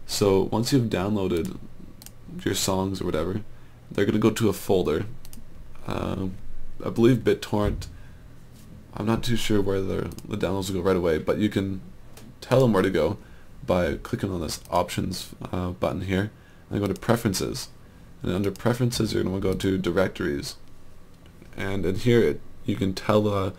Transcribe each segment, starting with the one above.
So once you've downloaded your songs or whatever, they're going to go to a folder. I believe BitTorrent, I'm not too sure where the downloads will go right away, but you can tell them where to go by clicking on this options button here and go to preferences. And under preferences you're going to go to directories, and in here you can tell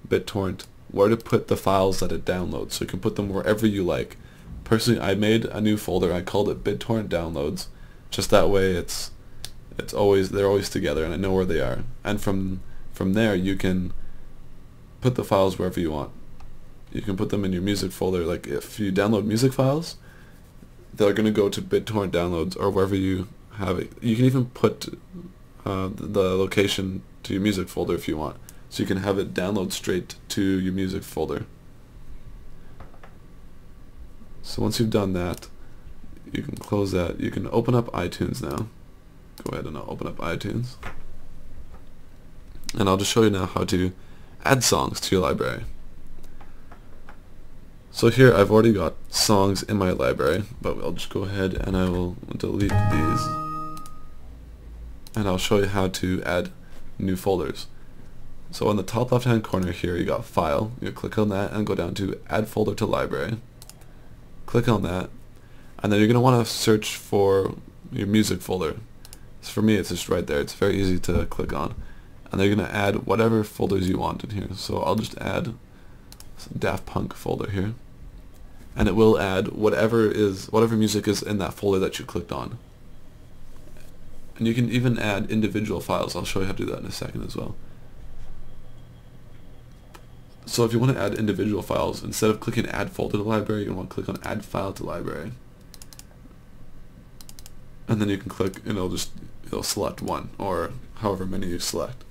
BitTorrent where to put the files that it downloads, so you can put them wherever you like. Personally, I made a new folder, I called it BitTorrent Downloads, just that way they're always together and I know where they are. And from there you can put the files wherever you want. You can put them in your music folder. Like if you download music files, they're going to go to BitTorrent Downloads or wherever you have it. You can even put the location to your music folder if you want, so you can have it download straight to your music folder. So once you've done that, you can close that. You can open up iTunes now. Go ahead and open up iTunes. And I'll just show you now how to add songs to your library. So here I've already got songs in my library, but I'll just go ahead and I will delete these. And I'll show you how to add new folders. So in the top left hand corner here you got File. You click on that and go down to Add Folder to Library. Click on that, and then you're going to want to search for your music folder. So for me it's just right there. It's very easy to click on. And they're going to add whatever folders you want in here. So I'll just add some Daft Punk folder here. And it will add whatever music is in that folder that you clicked on. And you can even add individual files. I'll show you how to do that in a second as well. So if you want to add individual files, instead of clicking Add Folder to Library, you want to click on Add File to Library. And then you can click, and it'll select one, or however many you select.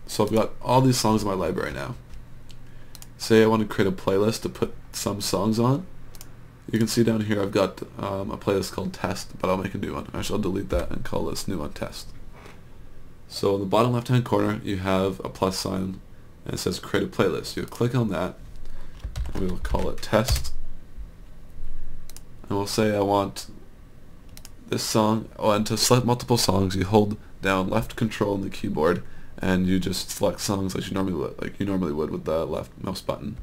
So I've got all these songs in my library now. Say I want to create a playlist to put some songs on. You can see down here I've got a playlist called Test, but I'll make a new one. I shall delete that and call this new one Test. So in the bottom left hand corner you have a plus sign and it says Create a Playlist. You click on that and we will call it Test. And we'll say I want this song, and to select multiple songs you hold down left control on the keyboard and you just select songs like you normally would with the left mouse button.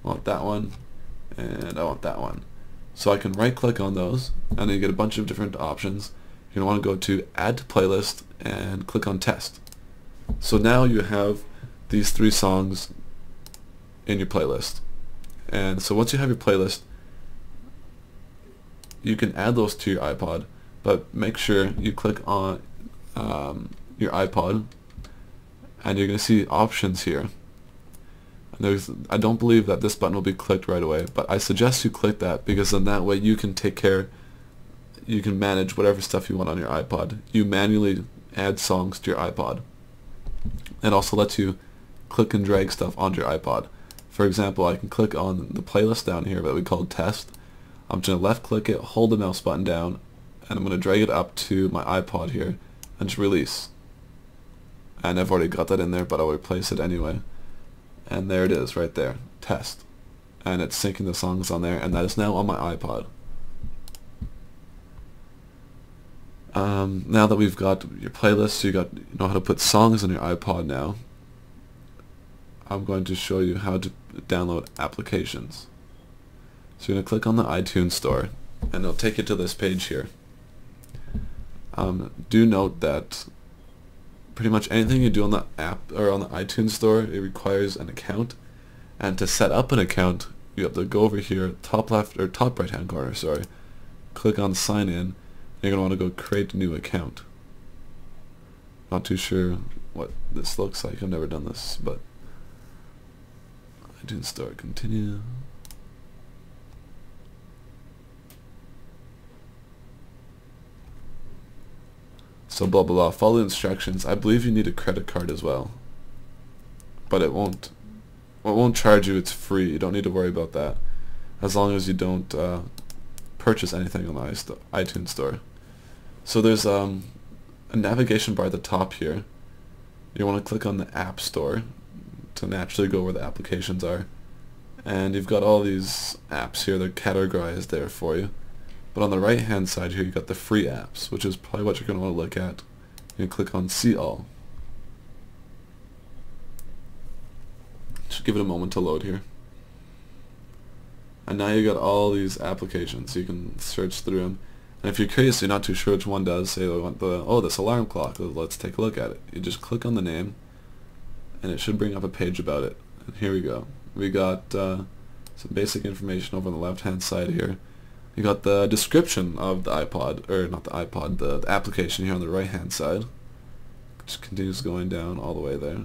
I want that one and I want that one. So I can right click on those and then you get a bunch of different options. You're going to want to go to Add to Playlist and click on Test. So now you have these 3 songs in your playlist. And so once you have your playlist, you can add those to your iPod, but make sure you click on your iPod and you're going to see options here. And I don't believe that this button will be clicked right away, but I suggest you click that because then that way you can manage whatever stuff you want on your iPod. You manually add songs to your iPod. It also lets you click and drag stuff onto your iPod. For example, I can click on the playlist down here that we called Test. I'm going to left click it, hold the mouse button down, and I'm going to drag it up to my iPod here and just release. And I've already got that in there, but I'll replace it anyway. And there it is right there, Test. And it's syncing the songs on there, and that is now on my iPod. Now that we've got your playlist, you know how to put songs on your iPod now, I'm going to show you how to download applications. So you're going to click on the iTunes Store, and it'll take you to this page here. Do note that pretty much anything you do on the app or on the iTunes Store, it requires an account. And to set up an account, you have to go over here, top left or top right hand corner, sorry. Click on Sign In. You're going to want to go Create a New Account. Not too sure what this looks like. I've never done this, but iTunes Store, continue. So blah blah blah, follow the instructions. I believe you need a credit card as well, but it won't charge you. It's free. You don't need to worry about that as long as you don't purchase anything on the iTunes Store. So there's a navigation bar at the top here. You want to click on the App Store to naturally go where the applications are, and you've got all these apps here. They're categorized there for you. But on the right hand side here, you've got the free apps, which is probably what you're going to want to look at. You can click on See All. Just give it a moment to load here. And now you got all these applications. You can search through them. And if you're curious, you're not too sure which one does, say I want this alarm clock, let's take a look at it. You just click on the name, and it should bring up a page about it. And here we go. We got some basic information over on the left hand side here. You got the description of the iPod, or not the iPod, the application here on the right hand side. Just continues going down all the way there.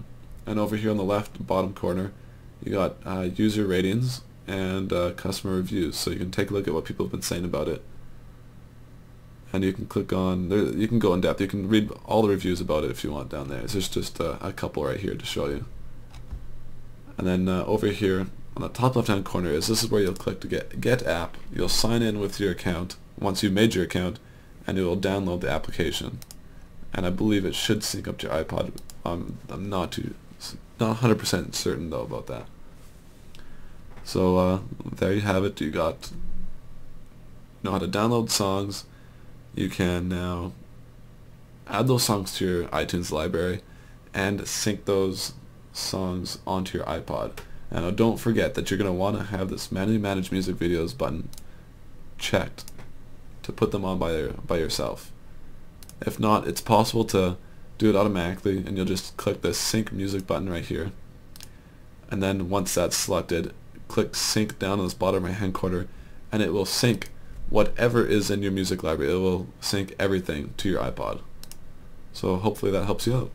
And over here on the left bottom corner, you got user ratings and customer reviews, so you can take a look at what people have been saying about it. And you can click on, you can go in depth, you can read all the reviews about it if you want down there. There's just a couple right here to show you. And then over here on the top left hand corner this is where you'll click to get app. You'll sign in with your account once you've made your account, and it will download the application. And I believe it should sync up to your iPod. I'm not 100% certain though about that. So there you have it. You know how to download songs. You can now add those songs to your iTunes library and sync those songs onto your iPod. Now don't forget that you're going to want to have this manually manage music videos button checked to put them on by yourself. If not, it's possible to do it automatically, and you'll just click the sync music button right here. And then once that's selected, click sync down in this bottom right hand corner, and it will sync whatever is in your music library. It will sync everything to your iPod. So hopefully that helps you out.